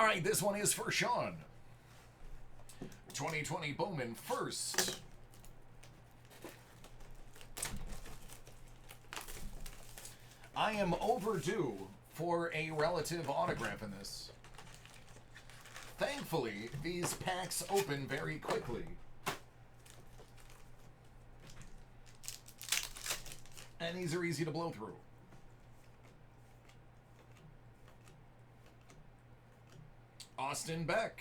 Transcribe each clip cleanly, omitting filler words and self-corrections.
right, this one is for Shawn. 2020 Bowman first. I am overdue for a relative autograph in this. Thankfully, these packs open very quickly. And these are easy to blow through. Austin Beck.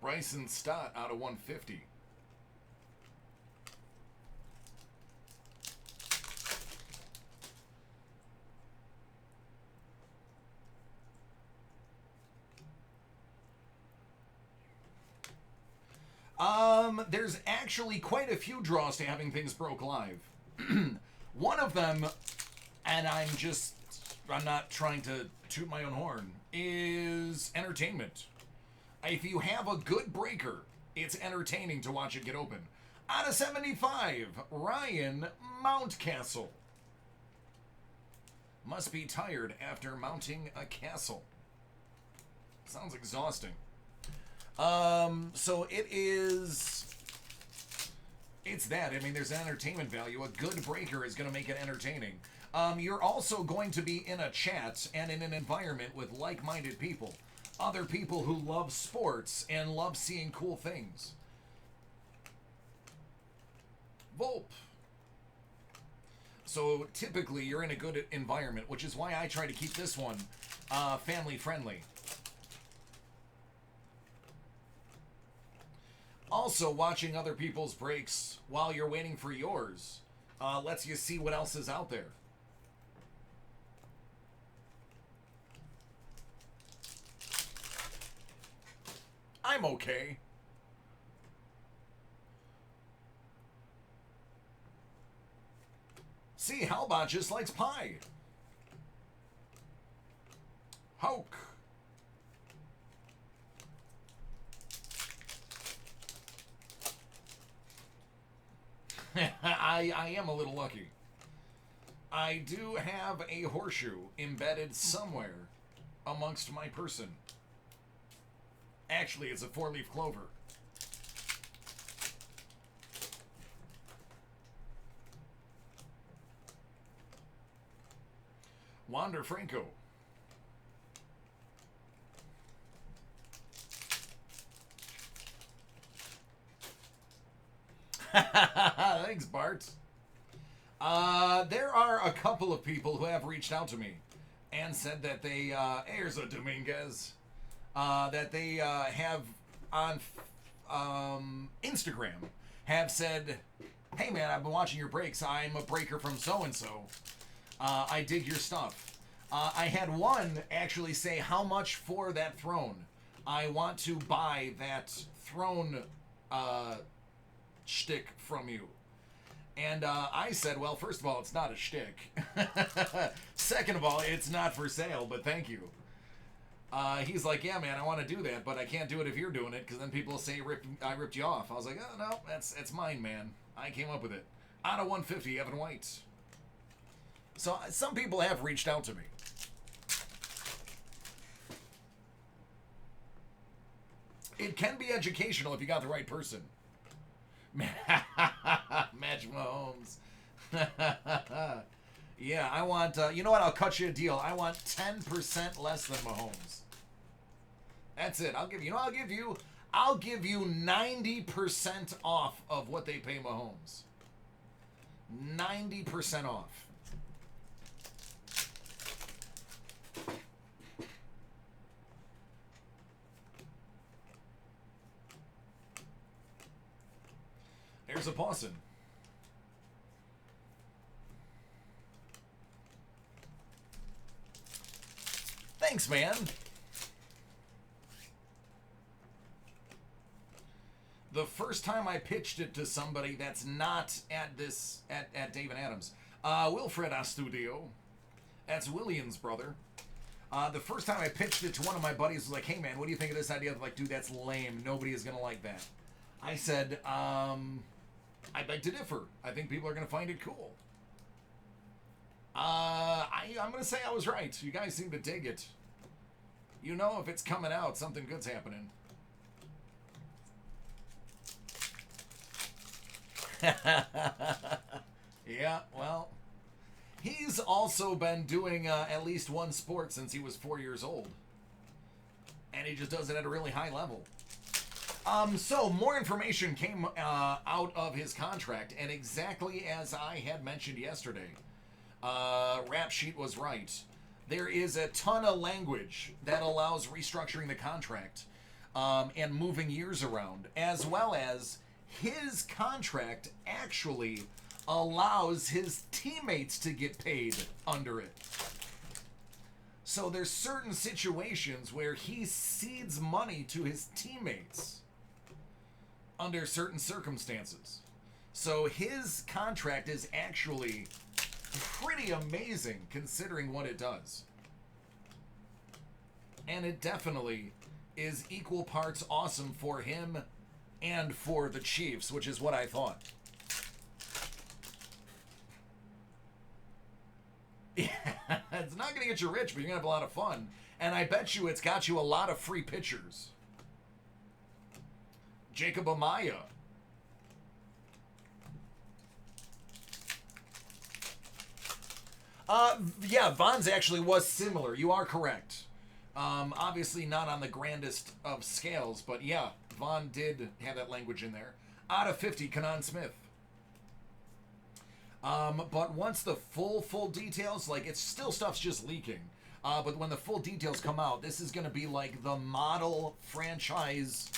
Bryson Stott out of 150. There's actually quite a few draws to having things broke live. One of them, and I'm not trying to toot my own horn, is entertainment. If you have a good breaker, it's entertaining to watch it get open. Out of 75, Ryan Mountcastle. Must be tired after mounting a castle. Sounds exhausting. So it's that. I mean, there's an entertainment value. A good breaker is going to make it entertaining. You're also going to be in a chat and in an environment with like-minded people. Other people who love sports and love seeing cool things. Volpe. So typically you're in a good environment, which is why I try to keep this one family friendly. Also, watching other people's breaks while you're waiting for yours lets you see what else is out there. I'm okay. See, Halbot just likes pie. Hoke. I am a little lucky. I do have a horseshoe embedded somewhere amongst my person. Actually, it's a 4-leaf clover. Wander Franco. Thanks, Bart. There are a couple of people who have reached out to me and said that they, here's a Dominguez, that they have on Instagram have said, hey man, I've been watching your breaks. I'm a breaker from so-and-so. I dig your stuff. I had one actually say how much for that throne. I want to buy that throne shtick from you. And I said, well, first of all, it's not a shtick. Second of all, it's not for sale, but thank you. He's like, yeah, man, I want to do that, but I can't do it if you're doing it, because then people will say I ripped you off. I was like, oh, no, it's mine, man. I came up with it. Out of 150, Evan White. So some people have reached out to me. It can be educational if you got the right person. Match Mahomes. Yeah, I want, you know what, I'll cut you a deal. I want 10% less than Mahomes. That's it. I'll give you 90% off of what they pay Mahomes. 90% off. There's a Pawson. Thanks, man. The first time I pitched it to somebody that's not at David Adams. Wilfred Astudio. That's William's brother. The first time I pitched it to one of my buddies was like, hey man, what do you think of this idea? Like, dude, that's lame. Nobody is going to like that. I said, I beg to differ. I think people are going to find it cool. I'm going to say I was right. You guys seem to dig it. You know, if it's coming out, something good's happening. Yeah, well, he's also been doing at least one sport since he was 4 years old. And he just does it at a really high level. So more information came out of his contract, and exactly as I had mentioned yesterday, Rap Sheet was right. There is a ton of language that allows restructuring the contract and moving years around, as well as his contract actually allows his teammates to get paid under it. So there's certain situations where he cedes money to his teammates under certain circumstances. So his contract is actually pretty amazing considering what it does. And it definitely is equal parts awesome for him and for the Chiefs, which is what I thought. Yeah, it's not going to get you rich, but you're going to have a lot of fun. And I bet you it's got you a lot of free pitchers. Jacob Amaya. Yeah, Vaughn's actually was similar. You are correct. Obviously not on the grandest of scales, but yeah, Vaughn did have that language in there. Out of 50, Kanan Smith. But once the full details, like, it's still stuff's just leaking. But when the full details come out, this is going to be like the model franchise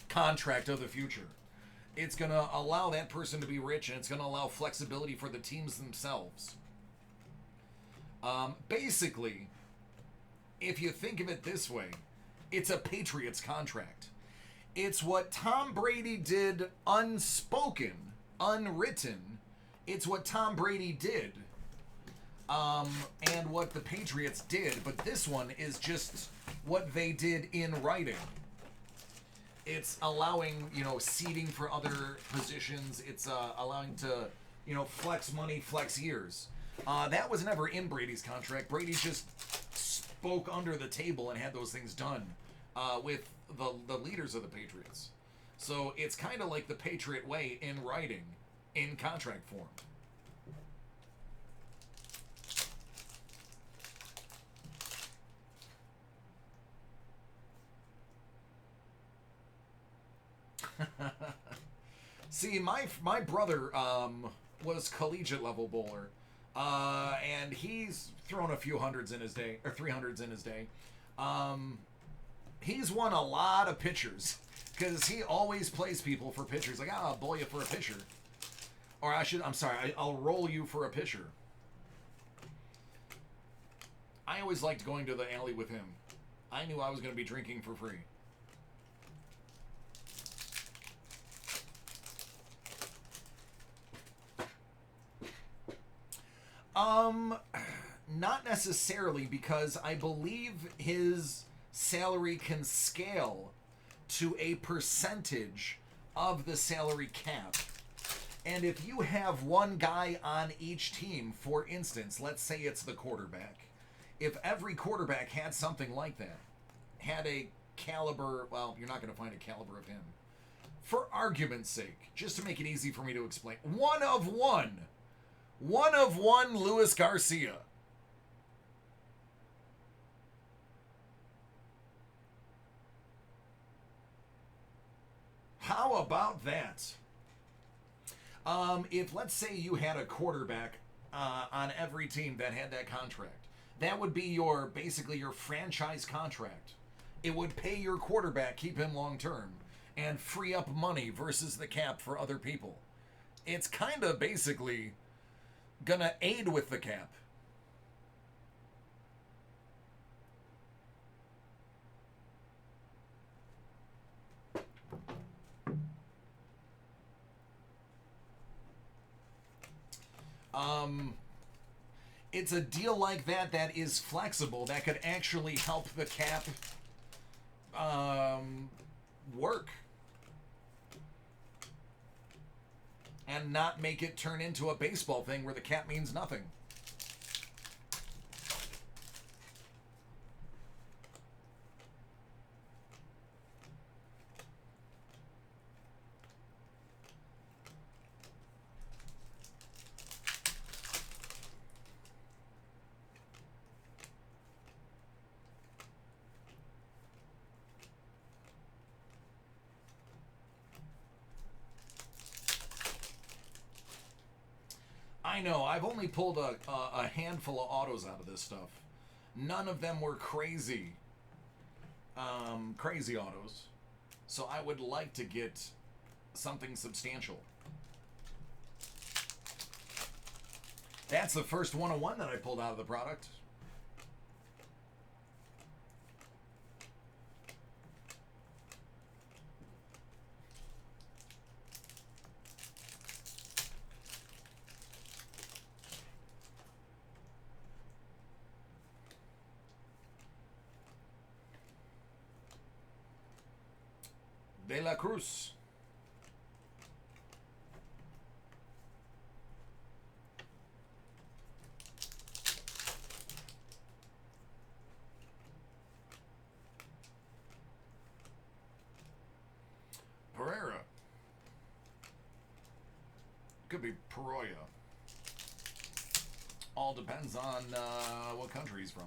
contract of the future. It's going to allow that person to be rich, and it's going to allow flexibility for the teams themselves. Basically, if you think of it this way, it's a Patriots contract. It's what Tom Brady did unspoken, unwritten. It's what Tom Brady did, and what the Patriots did. But this one is just what they did in writing. It's allowing, seating for other positions. It's allowing to, flex money, flex years. That was never in Brady's contract. Brady just spoke under the table and had those things done with the leaders of the Patriots. So it's kind of like the Patriot way in writing, in contract form. See, my brother was collegiate level bowler, and he's thrown a few hundreds in his day, or 300s in his day. He's won a lot of pitchers because he always plays people for pitchers. Like, I'll bowl you for a pitcher, or I'll roll you for a pitcher. I always liked going to the alley with him. I knew I was going to be drinking for free. Not necessarily, because I believe his salary can scale to a percentage of the salary cap. And if you have one guy on each team, for instance, let's say it's the quarterback. If every quarterback had something like that, had a caliber, well, you're not going to find a caliber of him. For argument's sake, just to make it easy for me to explain, one of one Luis Garcia. How about that? If, let's say, you had a quarterback on every team that had that contract, that would be basically your franchise contract. It would pay your quarterback, keep him long term, and free up money versus the cap for other people. It's kind of basically gonna aid with the cap. It's a deal like that that is flexible, that could actually help the cap work. And not make it turn into a baseball thing where the cap means nothing. I know, I've only pulled a handful of autos out of this stuff. None of them were crazy. Crazy autos. So I would like to get something substantial. That's the first 101 that I pulled out of the product. De La Cruz. Pereira. Could be Peroya. All depends on what country he's from.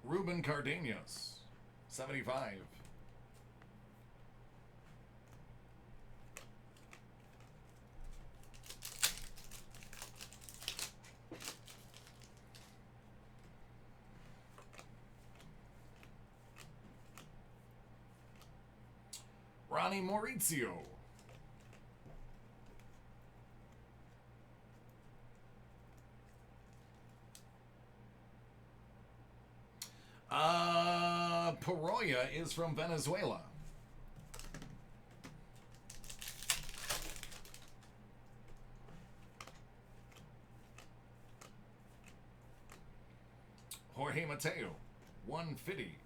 Ruben Cardenas, 75. Ronnie Maurizio. Peroya is from Venezuela. Jorge Mateo, 150.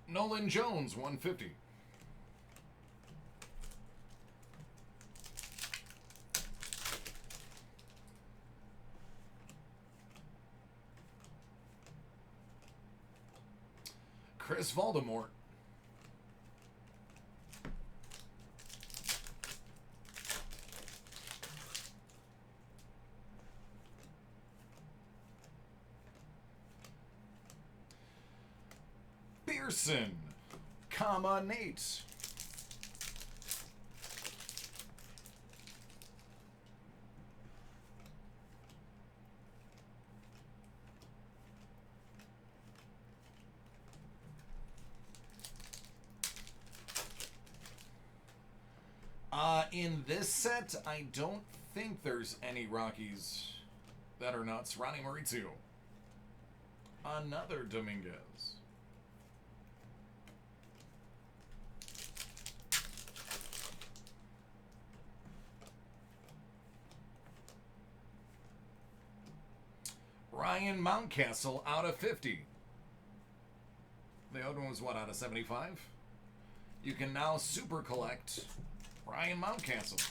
Nolan Jones, 150. Chris Voldemort. Pearson, Nate. In this set, I don't think there's any Rockies that are nuts. Ronnie Maurizio. Another Dominguez. Ryan Mountcastle out of 50. The other one was what, out of 75? You can now super collect Ryan Mountcastle.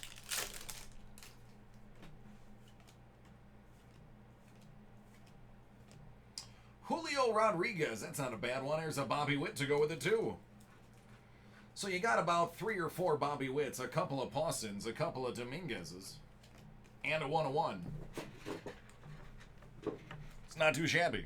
Julio Rodriguez, that's not a bad one. There's a Bobby Witt to go with it too. So you got about 3 or 4 Bobby Witts, a couple of Paustins, a couple of Dominguez's, and a 101. It's not too shabby.